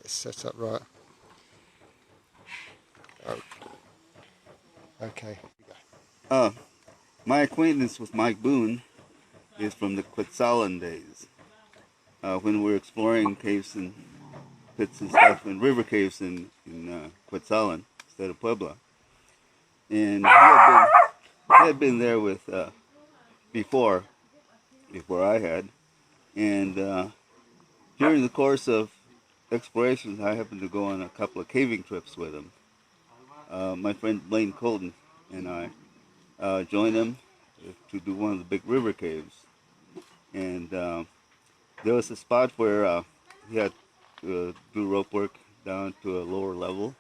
Get it set up right. Oh, okay. Uh, my acquaintance with Mike Boon is from the Quetzalan days, when we were exploring caves and pits and stuff, and river caves in Quetzalan instead of Puebla. And he had been there with before before I had, and during the course of explorations, I happened to go on a couple of caving trips with him. My friend Blaine Colton and I joined him to do one of the big river caves, and there was a spot where he had to do rope work down to a lower level,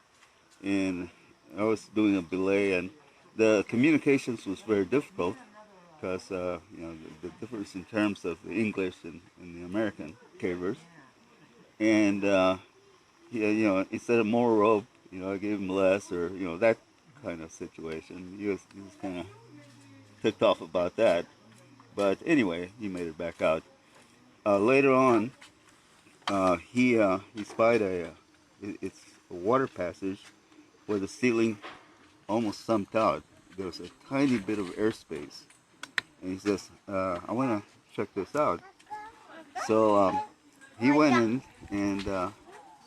and I was doing a belay, and the communications was very difficult because the difference in terms of the English and the American cavers, and instead of more rope, I gave him less, or that kind of situation. He was kind of ticked off about that, but anyway, he made it back out. Later on, he spied it's a water passage where the ceiling almost sumped out. There was a tiny bit of airspace, and he says, "I want to check this out." So he went in and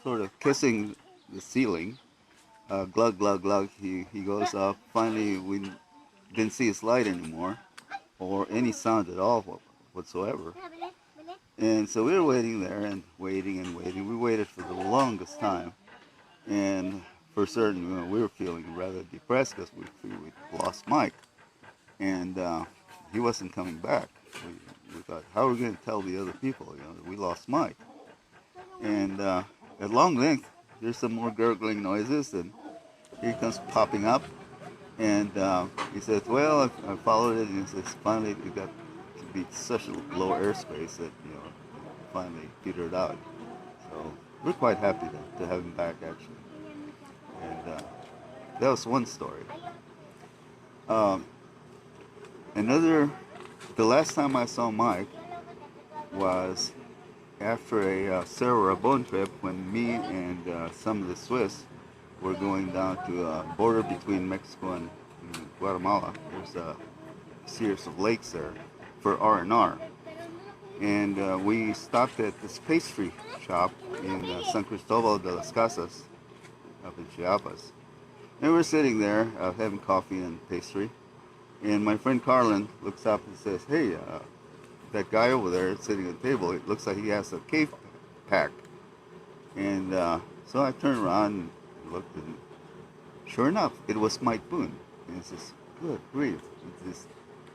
sort of kissing the ceiling, glug glug glug. He goes up. Finally, we didn't see his light anymore, or any sound at all whatsoever. And so we were waiting there and waiting and waiting. We waited for the longest time, and for certain, we were feeling rather depressed because we lost Mike, and he wasn't coming back. We thought, how are we going to tell the other people, that we lost Mike? And at long length, there's some more gurgling noises, and he comes popping up, and he says, well, I followed it, and he says, finally, it got to be such a low airspace that, finally petered out. So we're quite happy to have him back, actually. And that was one story. Um, the last time I saw Mike was after a Cerro Rabon trip, when me and some of the Swiss were going down to a border between Mexico and Guatemala. There's a series of lakes there for R&R. And we stopped at this pastry shop in San Cristobal de las Casas up in Chiapas. And we're sitting there having coffee and pastry. And my friend Carlin looks up and says, hey, that guy over there sitting at the table, it looks like he has a cave pack. And so I turned around and looked, and sure enough, it was Mike Boon. And he says, good grief,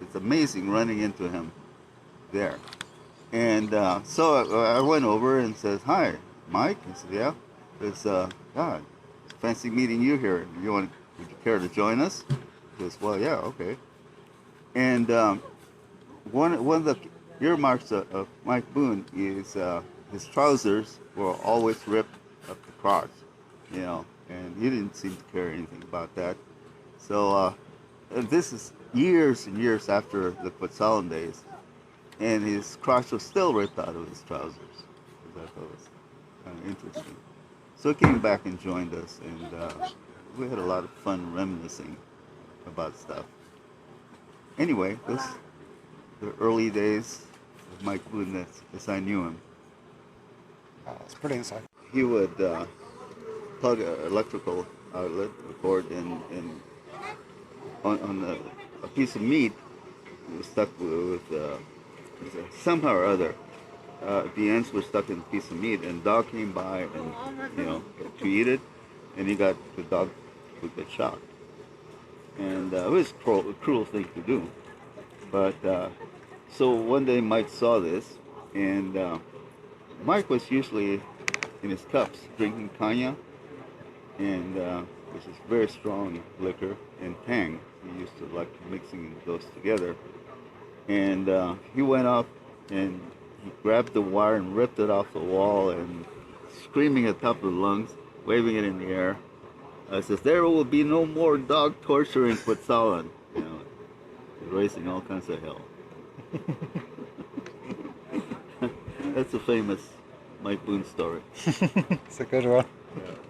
it's amazing running into him there. And so I went over and says, hi, Mike? He said, yeah. It's, God, fancy meeting you here. Would you care to join us? He goes, well, yeah, okay. And one of the earmarks of Mike Boon is his trousers were always ripped up the crotch, and he didn't seem to care anything about that. So this is years and years after the Quetzalan days, and his crotch was still ripped out of his trousers, which I thought was kind of interesting. So he came back and joined us, and we had a lot of fun reminiscing about stuff. Anyway, this the early days of Mike Boon as I knew him. It's pretty insight. He would plug an electrical outlet, a cord, and on a piece of meat. It was stuck with somehow or other. The ends were stuck in a piece of meat, and the dog came by and to eat it, and the dog would get shocked. And it was a cruel thing to do. But so one day Mike saw this, and Mike was usually in his cups drinking cognac, and which is very strong liquor, and tang. He used to like mixing those together. And he went up and he grabbed the wire and ripped it off the wall, and screaming at the top of the lungs, waving it in the air, says, there will be no more dog torture in Quetzalan. Raising all kinds of hell. That's a famous Mike Boon story. It's a good one. Yeah.